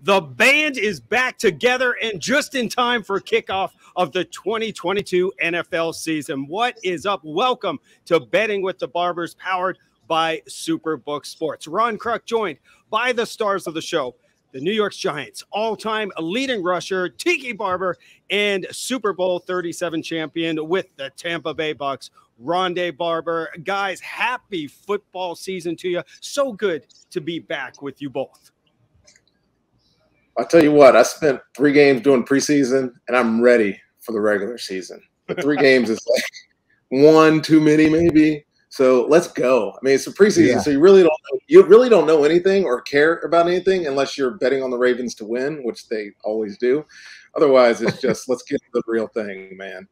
The band is back together and just in time for kickoff of the 2022 NFL season. What is up? Welcome to Betting with the Barbers, powered by Superbook Sports. Ron Kruck joined by the stars of the show, the New York Giants all-time leading rusher, Tiki Barber, and Super Bowl 37 champion with the Tampa Bay Bucks, Ronde Barber. Guys, happy football season to you. So good to be back with you both. I'll tell you what, I spent 3 games doing preseason, and I'm ready for the regular season. But 3 games is like one too many, maybe. So let's go. I mean, it's a preseason, so you really don't know anything or care about anything unless you're betting on the Ravens to win, which they always do. Otherwise, it's just let's get to the real thing, man.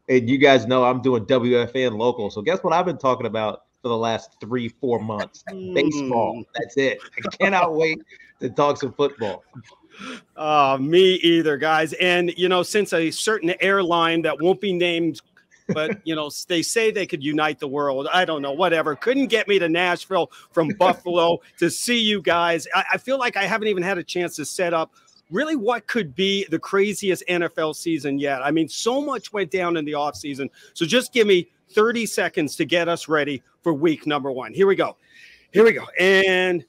And you guys know I'm doing WFN local. So guess what I've been talking about for the last 3-4 months? Baseball. That's it. I cannot wait to talk some football. Me either, guys. And, you know, since a certain airline that won't be named, but, you know, they say they could unite the world. I don't know, whatever. Couldn't get me to Nashville from Buffalo to see you guys. I feel like I haven't even had a chance to set up really what could be the craziest NFL season yet. I mean, so much went down in the offseason. So just give me 30 seconds to get us ready for week number 1. Here we go. And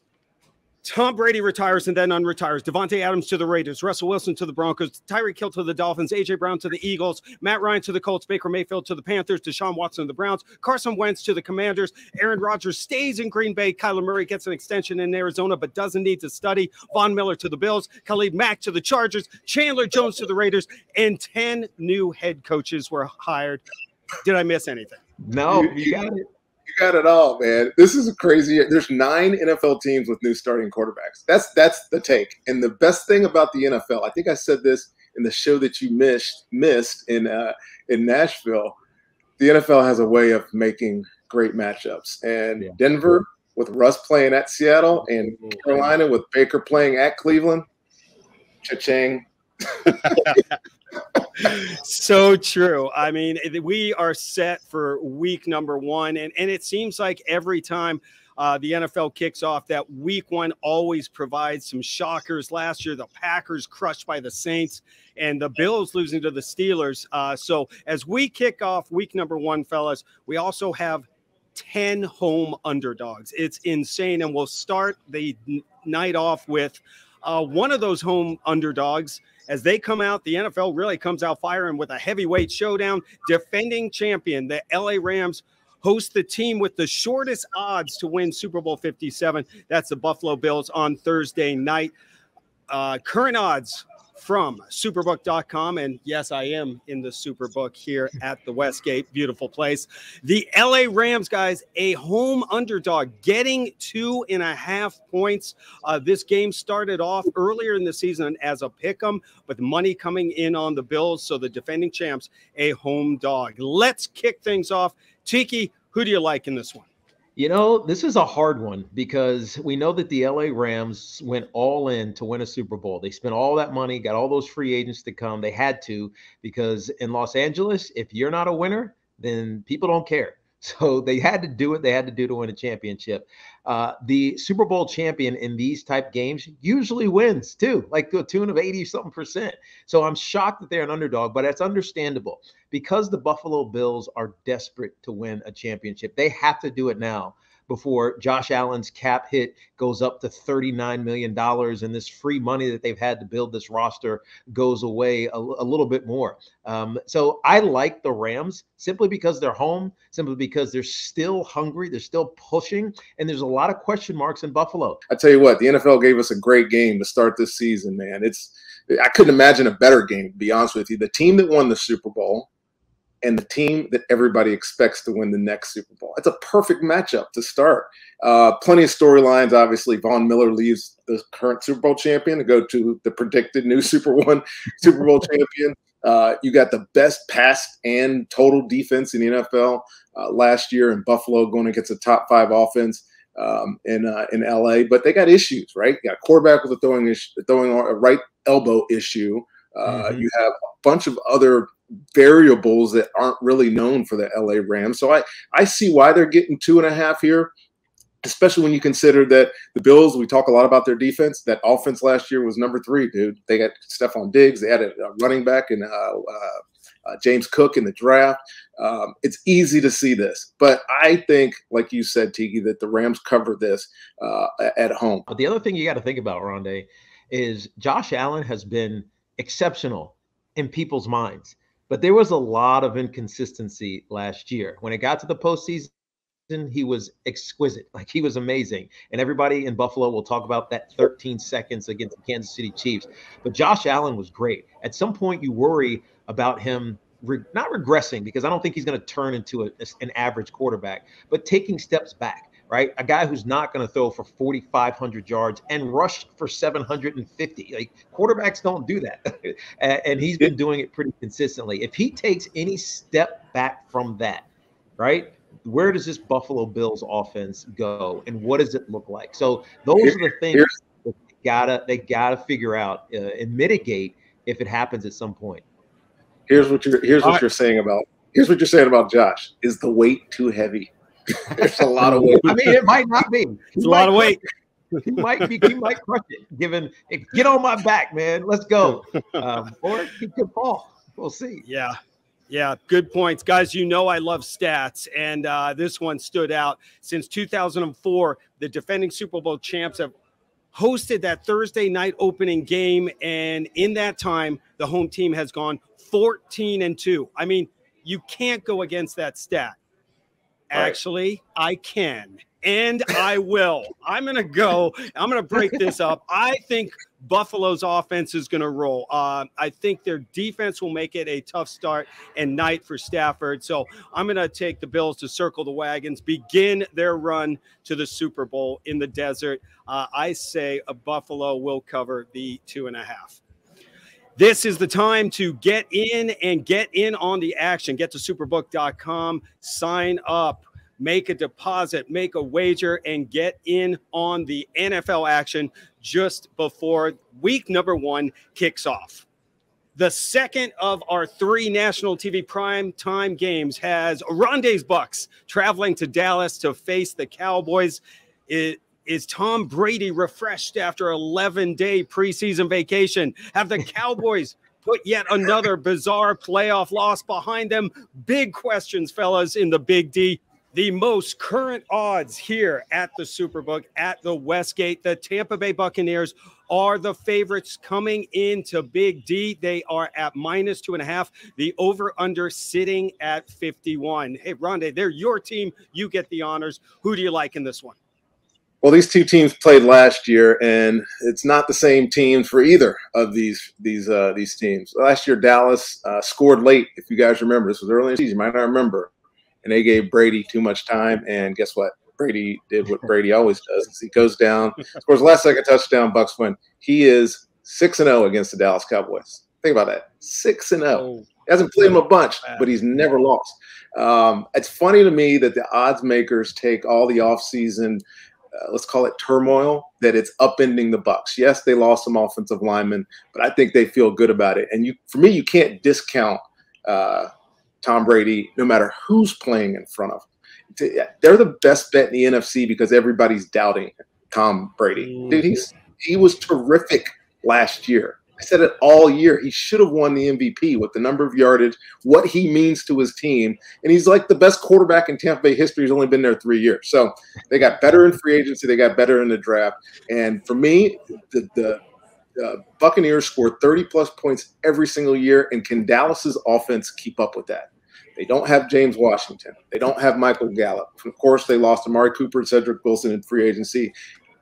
Tom Brady retires and then unretires. Devontae Adams to the Raiders. Russell Wilson to the Broncos. Tyreek Hill to the Dolphins. A.J. Brown to the Eagles. Matt Ryan to the Colts. Baker Mayfield to the Panthers. Deshaun Watson to the Browns. Carson Wentz to the Commanders. Aaron Rodgers stays in Green Bay. Kyler Murray gets an extension in Arizona but doesn't need to study. Von Miller to the Bills. Khalid Mack to the Chargers. Chandler Jones to the Raiders. And 10 new head coaches were hired. Did I miss anything? No, you got it. You got it all, man. This is a crazy. There's 9 NFL teams with new starting quarterbacks. That's the take. And the best thing about the NFL, I think I said this in the show that you missed in Nashville. The NFL has a way of making great matchups. And Denver with Russ playing at Seattle, and Carolina with Baker playing at Cleveland. Cha-ching. So true. I mean, we are set for week number 1, and it seems like every time the NFL kicks off, that week 1 always provides some shockers. Last year, the Packers crushed by the Saints and the Bills losing to the Steelers. So as we kick off week number 1, fellas, we also have 10 home underdogs. It's insane, and we'll start the night off with one of those home underdogs. As they come out, the NFL really comes out firing with a heavyweight showdown. Defending champion, the LA Rams, host the team with the shortest odds to win Super Bowl 57. That's the Buffalo Bills on Thursday night. Current odds from Superbook.com. And yes, I am in the Superbook here at the Westgate. Beautiful place. The LA Rams, guys, a home underdog, getting 2.5 points. This game started off earlier in the season as a pick'em, with money coming in on the Bills. So the defending champs, a home dog. Let's kick things off. Tiki, who do you like in this one? You know, this is a hard one because we know that the LA Rams went all in to win a Super Bowl. They spent all that money, got all those free agents to come. They had to, because in Los Angeles, if you're not a winner, then people don't care. So they had to do what they had to do to win a championship. The Super Bowl champion in these type games usually wins too, like to a tune of 80-something%. So I'm shocked that they're an underdog, but that's understandable because the Buffalo Bills are desperate to win a championship. They have to do it now before Josh Allen's cap hit goes up to $39 million and this free money that they've had to build this roster goes away a little bit more. So I like the Rams simply because they're home, simply because they're still hungry, they're still pushing, and there's a lot of question marks in Buffalo. I tell you what, the NFL gave us a great game to start this season, man. I couldn't imagine a better game, to be honest with you. The team that won the Super Bowl and the team that everybody expects to win the next Super Bowl. It's a perfect matchup to start. Plenty of storylines. Obviously, Von Miller leaves the current Super Bowl champion to go to the predicted new Super Bowl champion. You got the best pass and total defense in the NFL last year in Buffalo, going against a top 5 offense in LA. But they got issues, right? You got a quarterback with a right elbow issue. You have a bunch of other variables that aren't really known for the LA Rams. So I see why they're getting 2.5 here. especially when you consider that the Bills, we talk a lot about their defense. That offense last year was number 3, dude. They got Stephon Diggs. They had a running back and James Cook in the draft. It's easy to see this. But I think, like you said, Tiki, that the Rams cover this at home. But the other thing you got to think about, Ronde, is Josh Allen has been exceptional in people's minds. But there was a lot of inconsistency last year. When it got to the postseason, he was exquisite. Like, he was amazing. And everybody in Buffalo will talk about that 13 seconds against the Kansas City Chiefs. But Josh Allen was great. At some point, you worry about him not regressing, because I don't think he's going to turn into an average quarterback, but taking steps back, right? A guy who's not going to throw for 4,500 yards and rush for 750. Like, quarterbacks don't do that. And he's been doing it pretty consistently. If he takes any step back from that, right, where does this Buffalo Bills offense go, and what does it look like? So those are the things that they gotta figure out and mitigate if it happens at some point. Here's what you're saying about Josh. Is the weight too heavy? There's a lot of weight. I mean, it might not be. It's a lot of weight. He might crush it. Get on my back, man. Let's go. Or he could fall. We'll see. Yeah, good points. Guys, you know I love stats, and this one stood out. Since 2004, the defending Super Bowl champs have hosted that Thursday night opening game, and in that time, the home team has gone 14-2. I mean, you can't go against that stat. Actually, I can, and I will. I'm going to break this up. I think Buffalo's offense is going to roll. I think their defense will make it a tough start and night for Stafford. So I'm going to take the Bills to circle the wagons, begin their run to the Super Bowl in the desert. I say Buffalo will cover the 2.5. This is the time to get in on the action. Get to superbook.com, sign up, make a deposit, make a wager, and get in on the NFL action just before week number 1 kicks off. The second of our 3 national TV prime time games has Ronde's Bucs traveling to Dallas to face the Cowboys. Is Tom Brady refreshed after an 11-day preseason vacation? Have the Cowboys put yet another bizarre playoff loss behind them? Big questions, fellas, in the Big D. The most current odds here at the Superbook at the Westgate. The Tampa Bay Buccaneers are the favorites coming into Big D. They are at -2.5. The over-under sitting at 51. Hey, Ronde, they're your team. You get the honors. Who do you like in this one? Well, these two teams played last year, and it's not the same team for either of these teams. Last year, Dallas scored late. If you guys remember, this was early in the season. You might not remember, and they gave Brady too much time. And guess what? Brady did what Brady always does. He goes down, scores last-second touchdown. Bucs win. He is 6-0 against the Dallas Cowboys. Think about that, 6-0. Hasn't played him a bunch, but he's never lost. It's funny to me that the odds makers take all the offseason let's call it turmoil, that it's upending the Bucs. Yes, they lost some offensive linemen, but I think they feel good about it. And for me, you can't discount Tom Brady, no matter who's playing in front of him. They're the best bet in the NFC because everybody's doubting Tom Brady. Dude, he was terrific last year. I said it all year. He should have won the MVP with the number of yardage, what he means to his team. And he's like the best quarterback in Tampa Bay history. He's only been there 3 years. So they got better in free agency. They got better in the draft. And for me, the Buccaneers score 30-plus points every single year. And can Dallas's offense keep up with that? They don't have James Washington. They don't have Michael Gallup. Of course, they lost Amari Cooper and Cedric Wilson in free agency.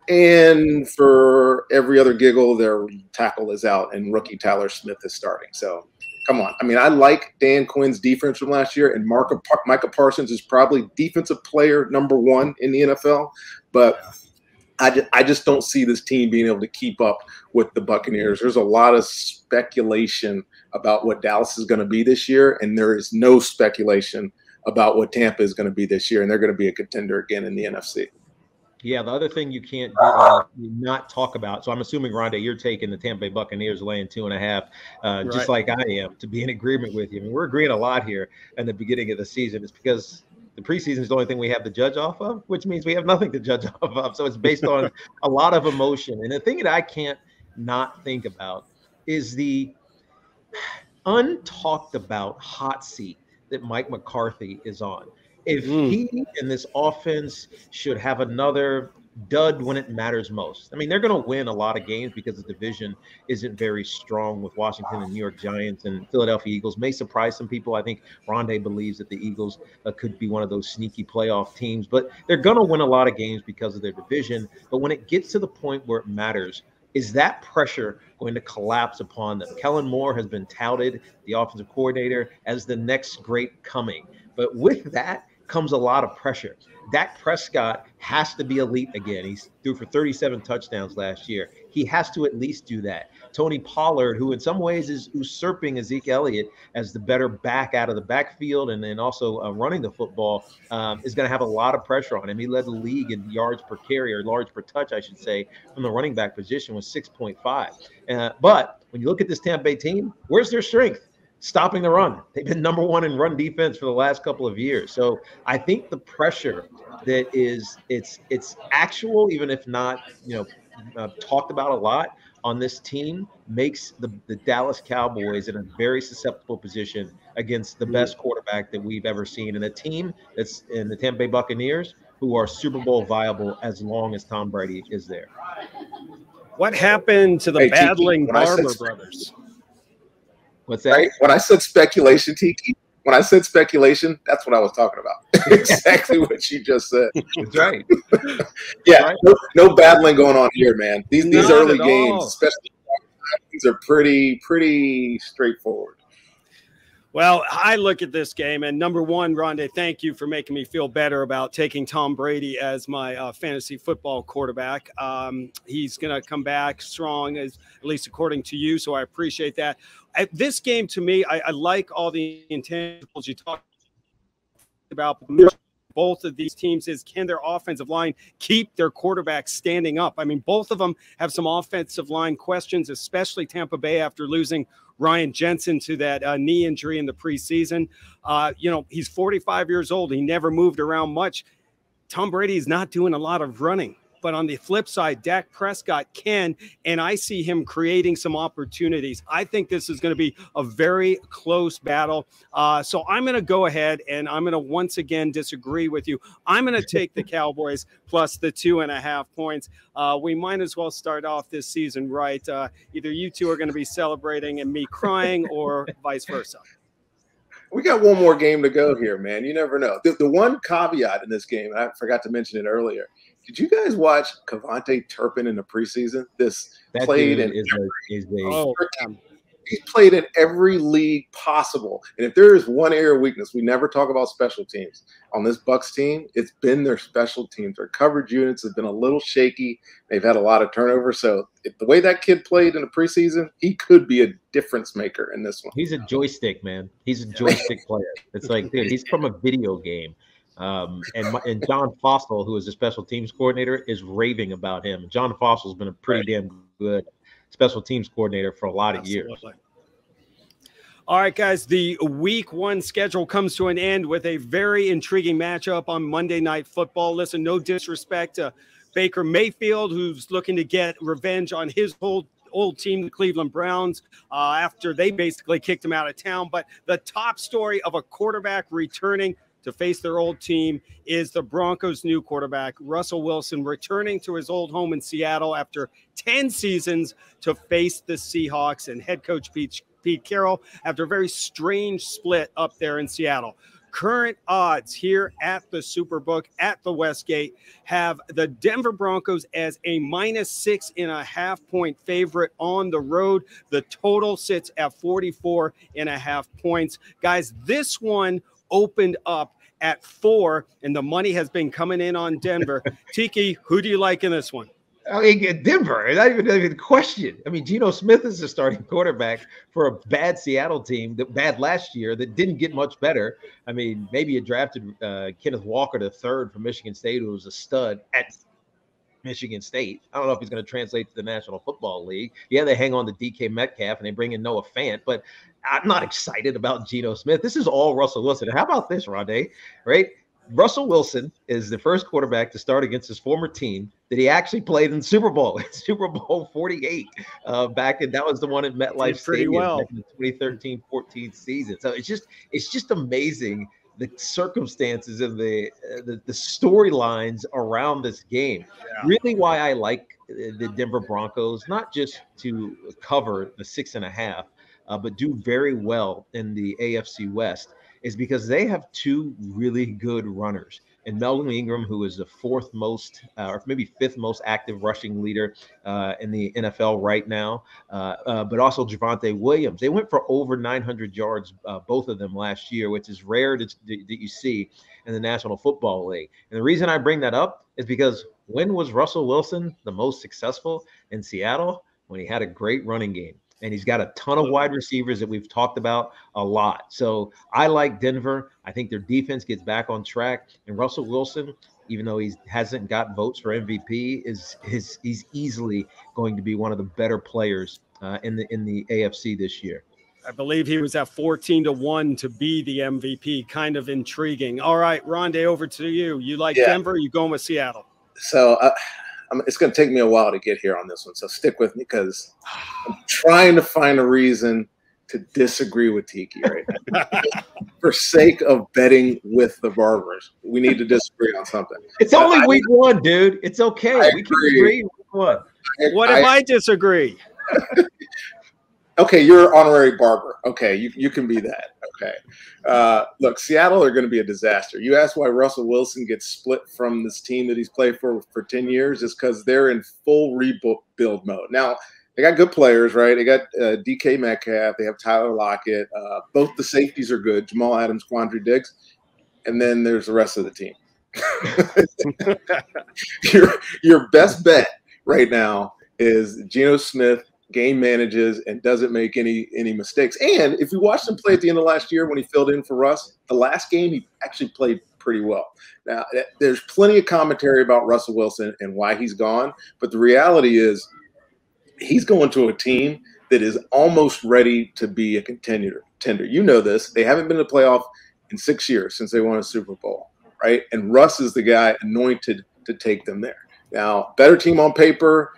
And for every other giggle, their tackle is out, and rookie Tyler Smith is starting. So, come on. I mean, I like Dan Quinn's defense from last year, and Micah Parsons is probably defensive player #1 in the NFL. But I just don't see this team being able to keep up with the Buccaneers. There's a lot of speculation about what Dallas is going to be this year, and there is no speculation about what Tampa is going to be this year, and they're going to be a contender again in the NFC. Yeah, the other thing you can't not talk about. So I'm assuming, Ronde, you're taking the Tampa Bay Buccaneers laying 2.5, just like I am, to be in agreement with you. I mean, we're agreeing a lot here in the beginning of the season. It's because The preseason is the only thing we have to judge off of, which means we have nothing to judge off of. So it's based on a lot of emotion. And the thing that I can't not think about is the untalked about hot seat that Mike McCarthy is on. If he and this offense should have another dud when it matters most. I mean, they're going to win a lot of games because the division isn't very strong with Washington and New York Giants, and Philadelphia Eagles may surprise some people. I think Ronde believes that the Eagles could be one of those sneaky playoff teams, but they're going to win a lot of games because of their division. But when it gets to the point where it matters, is that pressure going to collapse upon them? Kellen Moore has been touted, the offensive coordinator, as the next great coming. But with that comes a lot of pressure. Dak Prescott has to be elite again. He threw for 37 touchdowns last year. He has to at least do that. Tony Pollard, who in some ways is usurping Ezekiel Elliott as the better back out of the backfield and then also running the football, is going to have a lot of pressure on him. He led the league in yards per carry, or yards per touch, I should say, from the running back position was 6.5. But when you look at this Tampa Bay team, where's their strength? Stopping the run. They've been number one in run defense for the last couple of years. So I think the pressure that is it's actual, even if not talked about a lot on this team, makes the Dallas Cowboys in a very susceptible position against the best quarterback that we've ever seen, and a team that's in the Tampa Bay Buccaneers who are Super Bowl viable as long as Tom Brady is there. What happened to the battling Barber brothers? What's that? Right? When I said speculation, Tiki, when I said speculation, that's what I was talking about. Exactly what you just said. That's right. Yeah, right. No battling going on here, man. These early games, especially, these are pretty straightforward. Well, I look at this game, and number one, Ronde, thank you for making me feel better about taking Tom Brady as my fantasy football quarterback. He's going to come back strong, at least according to you, so I appreciate that. This game, to me, I like all the intangibles you talked about. Both of these teams is, can their offensive line keep their quarterback standing up? I mean, both of them have some offensive line questions, especially Tampa Bay after losing Ryan Jensen to that knee injury in the preseason. He's 45 years old. He never moved around much. Tom Brady is not doing a lot of running. But on the flip side, Dak Prescott can, and I see him creating some opportunities. I think this is going to be a very close battle. So I'm going to go ahead, and I'm going to once again disagree with you. I'm going to take the Cowboys plus the 2.5 points. We might as well start off this season right. Either you two are going to be celebrating and me crying, or vice versa. We got one more game to go here, man. You never know. The one caveat in this game, and I forgot to mention it earlier, did you guys watch Cavante Turpin in the preseason? He's played in every league possible. And if there is one area of weakness, we never talk about special teams. On this Bucs team, it's been their special teams. Their coverage units have been a little shaky. They've had a lot of turnover. So if the way that kid played in the preseason, he could be a difference maker in this one. He's a joystick, man. He's a joystick player. It's like, dude, he's from a video game. And John Fossil, who is the special teams coordinator, is raving about him. John Fossil's been a pretty damn good special teams coordinator for a lot of years. All right, guys, the week one schedule comes to an end with a very intriguing matchup on Monday Night Football. Listen, no disrespect to Baker Mayfield, who's looking to get revenge on his old team, the Cleveland Browns, after they basically kicked him out of town. But the top story of a quarterback returning to face their old team is the Broncos' new quarterback, Russell Wilson, returning to his old home in Seattle after 10 seasons to face the Seahawks and head coach Pete Carroll after a very strange split up there in Seattle. Current odds here at the Superbook at the Westgate have the Denver Broncos as a -6.5 point favorite on the road. The total sits at 44.5 points. Guys, this one opened up at 4, and the money has been coming in on Denver. Tiki, who do you like in this one? I mean, Denver, not even a question. I mean, Geno Smith is the starting quarterback for a bad Seattle team that bad last year that didn't get much better. I mean, maybe you drafted Kenneth Walker III from Michigan State, who was a stud at Michigan State. I don't know if he's going to translate to the National Football League. Yeah, they hang on to DK Metcalf and they bring in Noah Fant, but I'm not excited about Geno Smith. This is all Russell Wilson. How about this, Ronde? Right? Russell Wilson is the first quarterback to start against his former team that he actually played in the Super Bowl, Super Bowl 48, that was the one at MetLife Stadium back in the 2013-14 season. So it's just amazing the circumstances and the storylines around this game. Yeah. Really, why I like the Denver Broncos, not just to cover the 6.5, but do very well in the AFC West, is because they have two really good runners. And Melvin Ingram, who is the fourth most, or maybe fifth most active rushing leader in the NFL right now, but also Javonte Williams. They went for over 900 yards, both of them last year, which is rare that you see in the National Football League. And the reason I bring that up is because when was Russell Wilson the most successful in Seattle? When he had a great running game. And he's got a ton of wide receivers that we've talked about a lot. So I like Denver. I think their defense gets back on track. And Russell Wilson, even though he hasn't got votes for MVP, he's easily going to be one of the better players in the AFC this year. I believe he was at 14-1 to be the MVP. Kind of intriguing. All right, Ronde, over to you. You like Denver? Or you going with Seattle? So it's going to take me a while to get here on this one, so stick with me because I'm trying to find a reason to disagree with Tiki right now. For sake of betting with the Barbers, we need to disagree on something. It's only week one, dude. It's okay. We can agree week one. What if I disagree? Okay, you're an honorary barber. Okay, you can be that. Okay. Look, Seattle are going to be a disaster. You asked why Russell Wilson gets split from this team that he's played for 10 years. It's because they're in full rebuild mode. Now, they got good players, right? They got DK Metcalf. They have Tyler Lockett. Both the safeties are good, Jamal Adams, Quandre Diggs. And then there's the rest of the team. Your best bet right now is Geno Smith game manages and doesn't make any mistakes. And if you watched him play at the end of last year when he filled in for Russ, the last game he actually played pretty well. Now, there's plenty of commentary about Russell Wilson and why he's gone, but the reality is he's going to a team that is almost ready to be a contender. You know this. They haven't been to the playoff in 6 years since they won a Super Bowl, right? And Russ is the guy anointed to take them there. Now, better team on paper.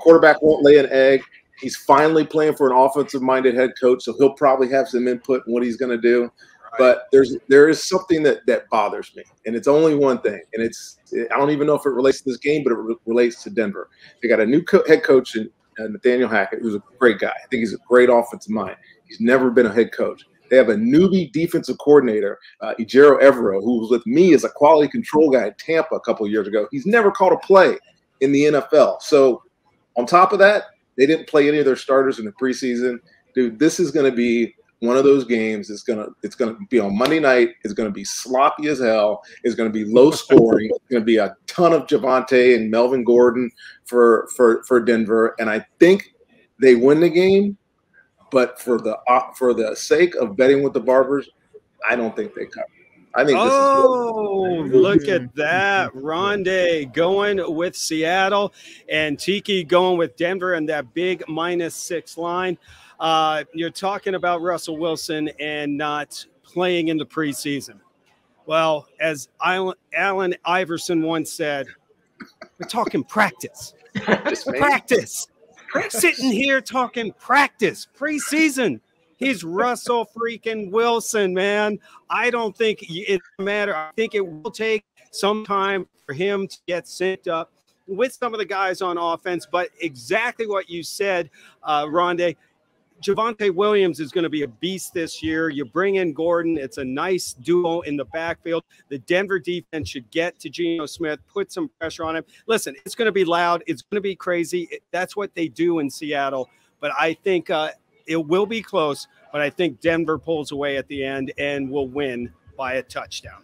Quarterback won't lay an egg. He's finally playing for an offensive-minded head coach, so he'll probably have some input in what he's going to do. Right. But there is something that bothers me, and it's only one thing. And I don't even know if it relates to this game, but it relates to Denver. They got a new head coach in Nathaniel Hackett, who's a great guy. I think he's a great offensive mind. He's never been a head coach. They have a newbie defensive coordinator, Ejiro Evero, who was with me as a quality control guy at Tampa a couple of years ago. He's never called a play in the NFL. So on top of that, they didn't play any of their starters in the preseason. Dude, this is going to be one of those games. It's going to be on Monday night. It's going to be sloppy as hell. It's going to be low scoring. It's going to be a ton of Javonte and Melvin Gordon for Denver. And I think they win the game. But for the sake of betting with the Barbers, I don't think they cover. I think. Look at that. Ronde going with Seattle and Tiki going with Denver and that big -6 line. You're talking about Russell Wilson and not playing in the preseason. Well, as Allen Iverson once said, we're talking practice. Practice. Sitting here talking practice, preseason. He's Russell freaking Wilson, man. I don't think it matters. I think it will take some time for him to get synced up with some of the guys on offense. But exactly what you said, Ronde, Javonte Williams is going to be a beast this year. You bring in Gordon. It's a nice duo in the backfield. The Denver defense should get to Geno Smith, put some pressure on him. Listen, it's going to be loud. It's going to be crazy. That's what they do in Seattle. But I think it will be close. But I think Denver pulls away at the end and will win by a touchdown.